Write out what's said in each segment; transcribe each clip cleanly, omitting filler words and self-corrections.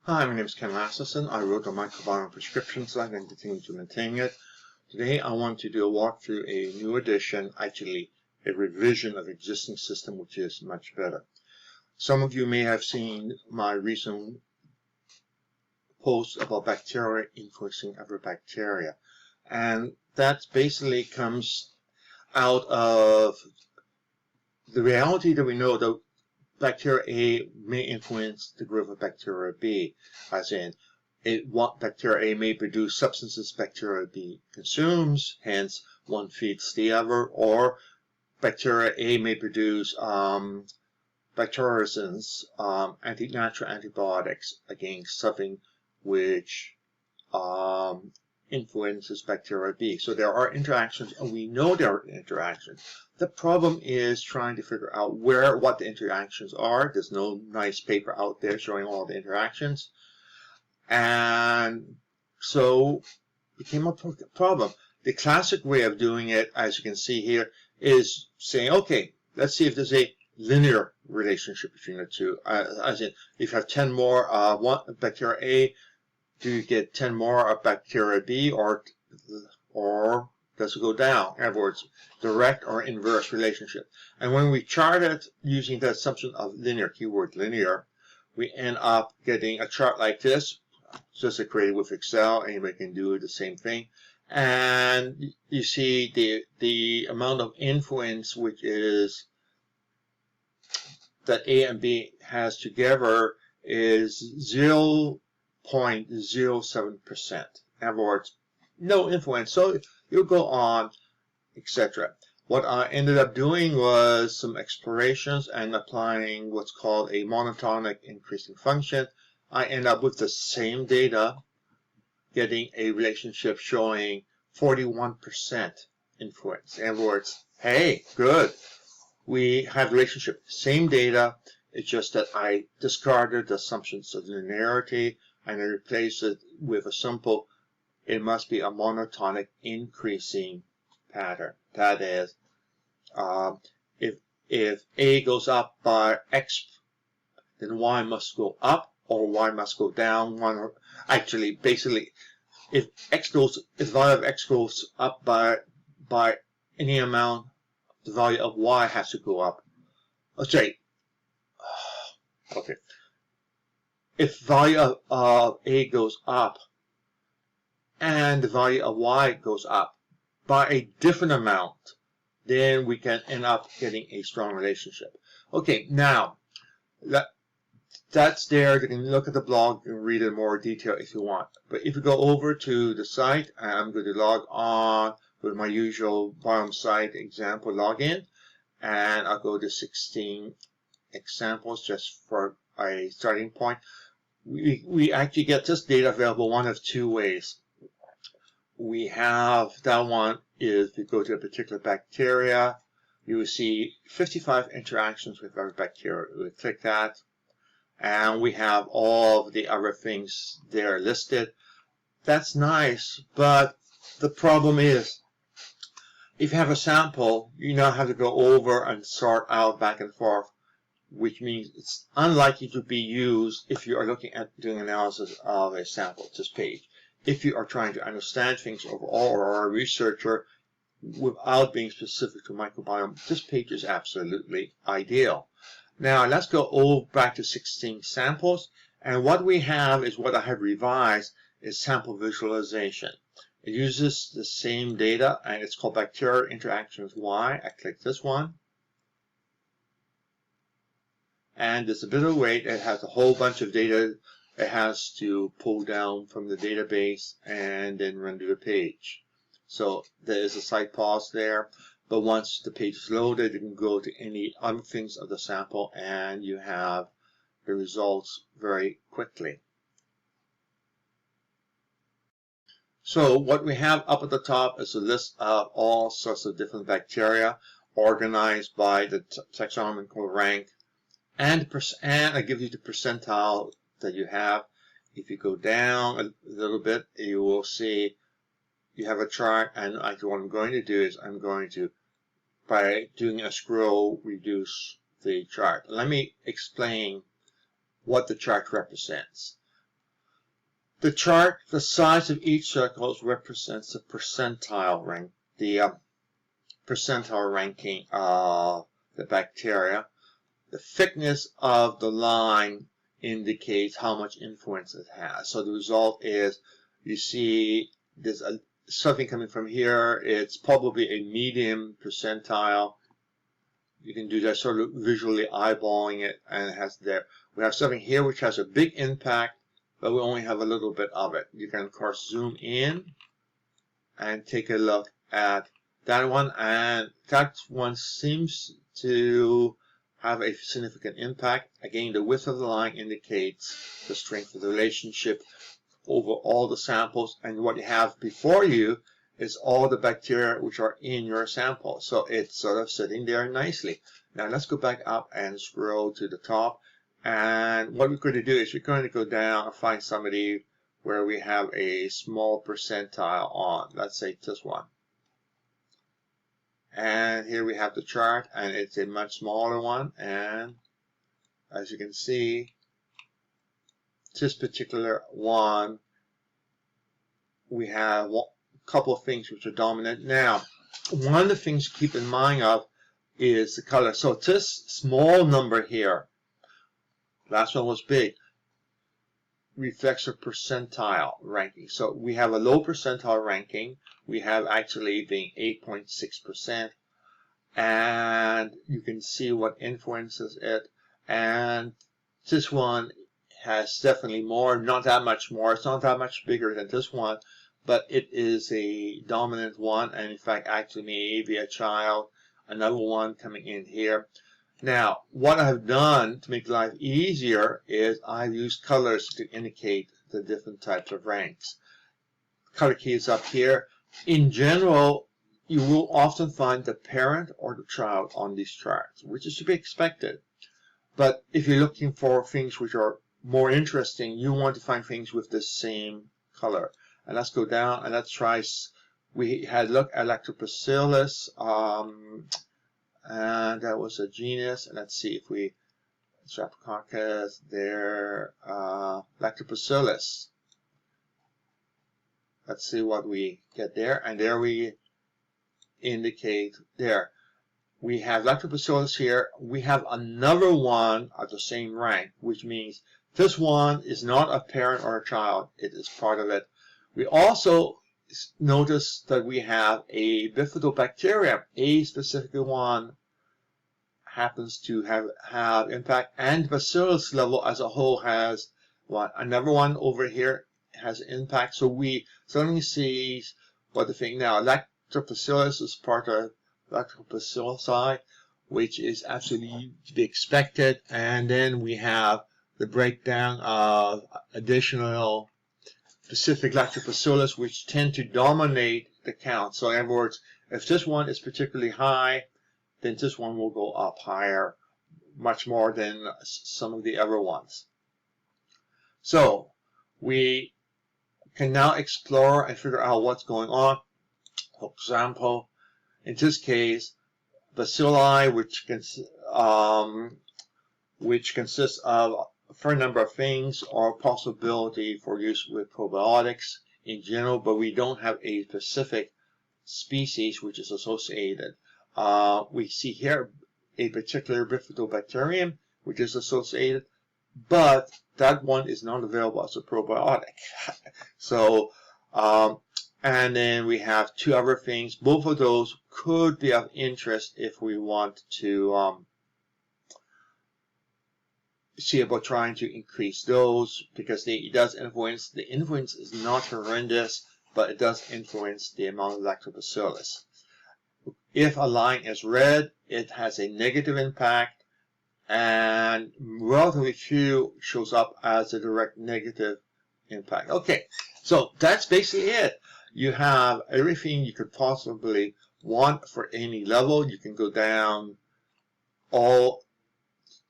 Hi, my name is Ken Lasseson. I wrote a microbiome prescription site and continue to maintain it. Today I want to do a walkthrough a new edition, actually a revision of existing system, which is much better. Some of you may have seen my recent post about bacteria influencing other bacteria. And that basically comes out of the reality that we know that bacteria A may influence the growth of bacteria B, as in bacteria A may produce substances bacteria B consumes, hence one feeds the other, or bacteria A may produce bacteriocins, natural antibiotics against something which influences bacteria B. So there are interactions, and we know there are interactions. The problem is trying to figure out what the interactions are. There's no nice paper out there showing all the interactions. And so it became a problem. The classic way of doing it, as you can see here, is saying, okay, let's see if there's a linear relationship between the two. As in, if you have 10 more bacteria A, do you get 10 more of bacteria B, or does it go down? In other words, direct or inverse relationship. And when we chart it using the assumption of linear, keyword linear, we end up getting a chart like this, just created with Excel. Anybody can do the same thing. And you see the amount of influence, which is that A and B has together, is 0.07%. In other words, no influence. So you go on, etc. What I ended up doing was some explorations and applying what's called a monotonic increasing function. I end up with the same data, getting a relationship showing 41% influence. In other words, hey, good. We have the relationship, same data. It's just that I discarded the assumptions of linearity and I replaced it with a simple, it must be a monotonic increasing pattern. That is, if A goes up by X, then Y must go up or Y must go down. Actually, basically, if the value of X goes up by any amount, the value of Y has to go up. Okay. If value of A goes up and the value of Y goes up by a different amount, then we can end up getting a strong relationship. Okay, now that's there. You can look at the blog and read in more detail if you want. But if you go over to the site, I'm going to log on with my usual biome site example login, and I'll go to 16 examples just for a starting point. We actually get this data available one of two ways. We have that one is if you go to a particular bacteria, you will see 55 interactions with every bacteria. We click that, and we have all of the other things there listed. That's nice, but the problem is, if you have a sample, you now have to go over and sort out back and forth, which means it's unlikely to be used if you are looking at doing analysis of a sample, this page. If you are trying to understand things overall or are a researcher without being specific to microbiome, this page is absolutely ideal. Now let's go back to 16 samples, and what we have is what I have revised is sample visualization. It uses the same data, and it's called bacterial interactions Y. I click this one. And there's a bit of wait. It has a whole bunch of data it has to pull down from the database and then render the page. So there is a slight pause there, but once the page is loaded, you can go to any other things of the sample and you have the results very quickly. So what we have up at the top is a list of all sorts of different bacteria organized by the taxonomical rank, and I give you the percentile that you have. If you go down a little bit, you will see you have a chart, and actually what I'm going to do is I'm going to, by doing a scroll, reduce the chart. Let me explain what the chart represents. The chart, the size of each circle represents the percentile rank, the percentile ranking of the bacteria. The thickness of the line indicates how much influence it has. So the result is, you see there's something coming from here. It's probably a medium percentile. You can do that sort of visually eyeballing it, and it has there. We have something here which has a big impact, but we only have a little bit of it. You can, of course, zoom in and take a look at that one, and that one seems to have a significant impact. Again, the width of the line indicates the strength of the relationship over all the samples, and what you have before you is all the bacteria which are in your sample. So it's sort of sitting there nicely. Now let's go back up and scroll to the top. And what we're going to do is we're going to go down and find somebody where we have a small percentile on. Let's say this one. And here we have the chart, and it's a much smaller one. And as you can see, this particular one, we have a couple of things which are dominant. Now, one of the things to keep in mind of is the color. So this small number here, last one was big, reflects a percentile ranking. So we have a low percentile ranking. We have actually being 8.6%, and you can see what influences it. And this one has definitely more, not that much more. It's not that much bigger than this one, but it is a dominant one, and in fact actually maybe a child. Another one coming in here. Now, what I've done to make life easier is I've used colors to indicate the different types of ranks. Color key is up here. In general, you will often find the parent or the child on these charts, which is to be expected. But if you're looking for things which are more interesting, you want to find things with the same color. And let's go down and let's try. We had looked at Lactobacillus, and that was a genus. And let's see if we Streptococcus there, Lactobacillus. Let's see what we get there, and there we indicate there. We have Lactobacillus here. We have another one of the same rank, which means this one is not a parent or a child. It is part of it. We also notice that we have a bifidobacterium, a specific one happens to have impact, and bacillus level as a whole has what? Another one over here has impact. So we suddenly see what the thing now. Lactobacillus is part of Lactobacilli, which is absolutely to be expected. And then we have the breakdown of additional specific Lactobacillus, which tend to dominate the count. So in other words, if this one is particularly high, then this one will go up higher, much more than some of the other ones. So we can now explore and figure out what's going on. For example, in this case, bacilli, which consists of a fair number of things, or possibility for use with probiotics in general, but we don't have a specific species which is associated. We see here a particular bifidobacterium which is associated, but that one is not available as a probiotic. So, and then we have two other things. Both of those could be of interest if we want to see about trying to increase those, because it does influence. The influence is not horrendous, but it does influence the amount of lactobacillus. If a line is red, it has a negative impact, and relatively few shows up as a direct negative impact. Okay, so that's basically it. You have everything you could possibly want for any level. You can go down all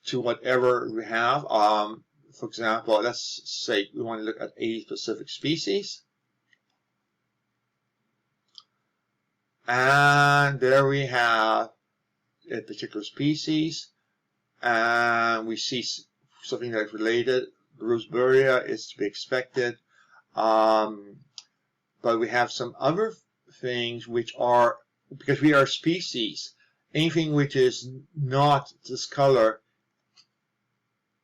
to whatever we have. For example, let's say we want to look at a specific species. And there we have a particular species. And we see something that's related. Roseburia is to be expected. But we have some other things which are, because we are species, anything which is not this color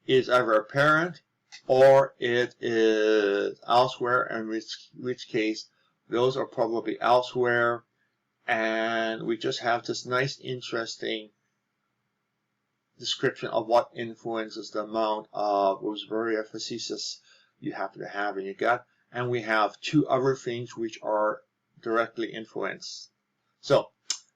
is either apparent or it is elsewhere, in which case those are probably elsewhere, and we just have this nice interesting description of what influences the amount of Roseburia facetious you happen to have in your gut. And we have two other things which are directly influenced. So,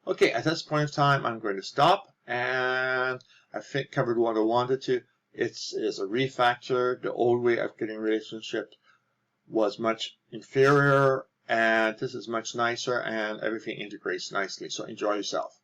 okay, at this point in time, I'm going to stop, and I think covered what I wanted to. It's a refactor. The old way of getting relationships was much inferior, and this is much nicer, and everything integrates nicely. So enjoy yourself.